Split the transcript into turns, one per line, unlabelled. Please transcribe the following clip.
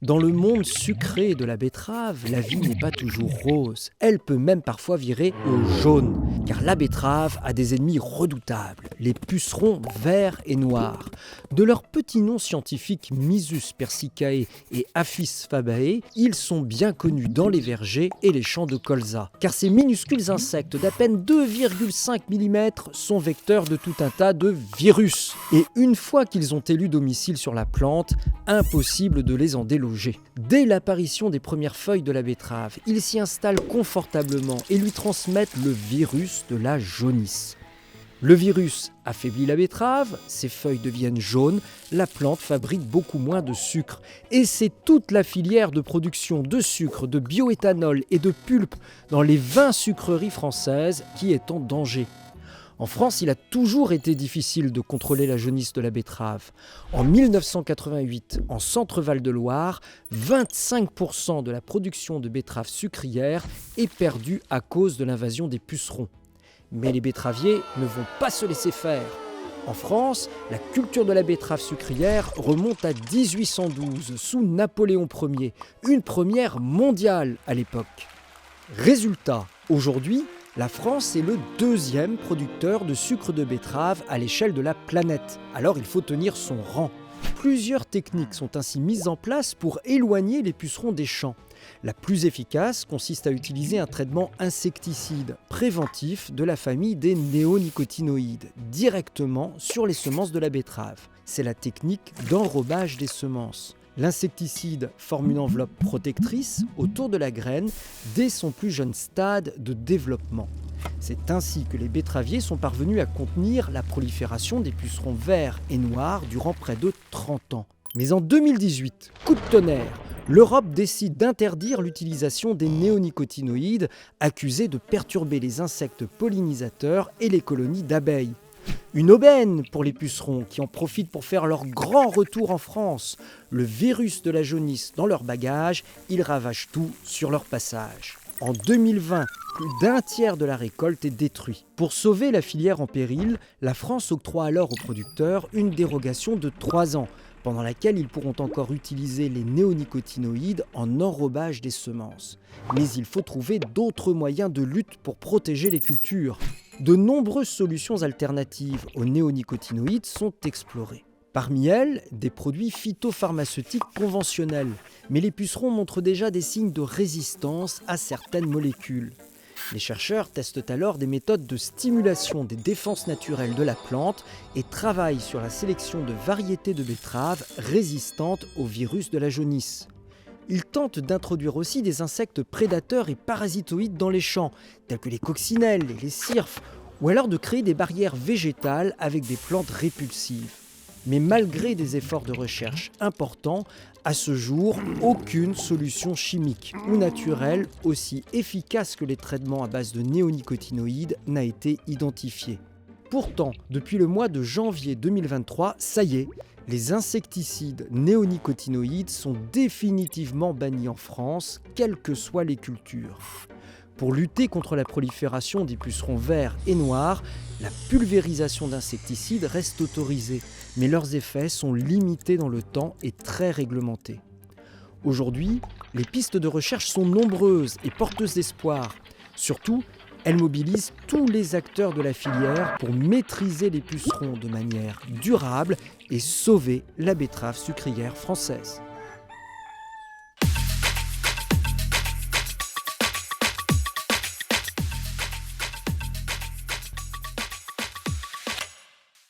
Dans le monde sucré de la betterave, la vie n'est pas toujours rose. Elle peut même parfois virer au jaune, car la betterave a des ennemis redoutables, les pucerons verts et noirs. De leur petit nom scientifique Mysus persicae et Aphis fabae, ils sont bien connus dans les vergers et les champs de colza, car ces minuscules insectes d'à peine 2,5 mm sont vecteurs de tout un tas de virus. Et une fois qu'ils ont élu domicile sur la plante, impossible de les en déloger. Dès l'apparition des premières feuilles de la betterave, ils s'y installent confortablement et lui transmettent le virus de la jaunisse. Le virus affaiblit la betterave, ses feuilles deviennent jaunes, la plante fabrique beaucoup moins de sucre. Et c'est toute la filière de production de sucre, de bioéthanol et de pulpe dans les 20 sucreries françaises qui est en danger. En France, il a toujours été difficile de contrôler la jaunisse de la betterave. En 1988, en Centre-Val de Loire, 25% de la production de betteraves sucrières est perdue à cause de l'invasion des pucerons. Mais les betteraviers ne vont pas se laisser faire. En France, la culture de la betterave sucrière remonte à 1812, sous Napoléon Ier, une première mondiale à l'époque. Résultat, aujourd'hui, la France est le deuxième producteur de sucre de betterave à l'échelle de la planète. Alors il faut tenir son rang. Plusieurs techniques sont ainsi mises en place pour éloigner les pucerons des champs. La plus efficace consiste à utiliser un traitement insecticide préventif de la famille des néonicotinoïdes, directement sur les semences de la betterave. C'est la technique d'enrobage des semences. L'insecticide forme une enveloppe protectrice autour de la graine dès son plus jeune stade de développement. C'est ainsi que les betteraviers sont parvenus à contenir la prolifération des pucerons verts et noirs durant près de 30 ans. Mais en 2018, coup de tonnerre, l'Europe décide d'interdire l'utilisation des néonicotinoïdes accusés de perturber les insectes pollinisateurs et les colonies d'abeilles. Une aubaine pour les pucerons qui en profitent pour faire leur grand retour en France. Le virus de la jaunisse dans leur bagage, ils ravagent tout sur leur passage. En 2020, plus d'un tiers de la récolte est détruit. Pour sauver la filière en péril, la France octroie alors aux producteurs une dérogation de 3 ans, pendant laquelle ils pourront encore utiliser les néonicotinoïdes en enrobage des semences. Mais il faut trouver d'autres moyens de lutte pour protéger les cultures. De nombreuses solutions alternatives aux néonicotinoïdes sont explorées. Parmi elles, des produits phytopharmaceutiques conventionnels. Mais les pucerons montrent déjà des signes de résistance à certaines molécules. Les chercheurs testent alors des méthodes de stimulation des défenses naturelles de la plante et travaillent sur la sélection de variétés de betteraves résistantes au virus de la jaunisse. Ils tentent d'introduire aussi des insectes prédateurs et parasitoïdes dans les champs, tels que les coccinelles et les cirfes, ou alors de créer des barrières végétales avec des plantes répulsives. Mais malgré des efforts de recherche importants, à ce jour, aucune solution chimique ou naturelle aussi efficace que les traitements à base de néonicotinoïdes n'a été identifiée. Pourtant, depuis le mois de janvier 2023, ça y est, les insecticides néonicotinoïdes sont définitivement bannis en France, quelles que soient les cultures. Pour lutter contre la prolifération des pucerons verts et noirs, la pulvérisation d'insecticides reste autorisée, mais leurs effets sont limités dans le temps et très réglementés. Aujourd'hui, les pistes de recherche sont nombreuses et porteuses d'espoir. Surtout, elles mobilisent tous les acteurs de la filière pour maîtriser les pucerons de manière durable et sauver la betterave sucrière française.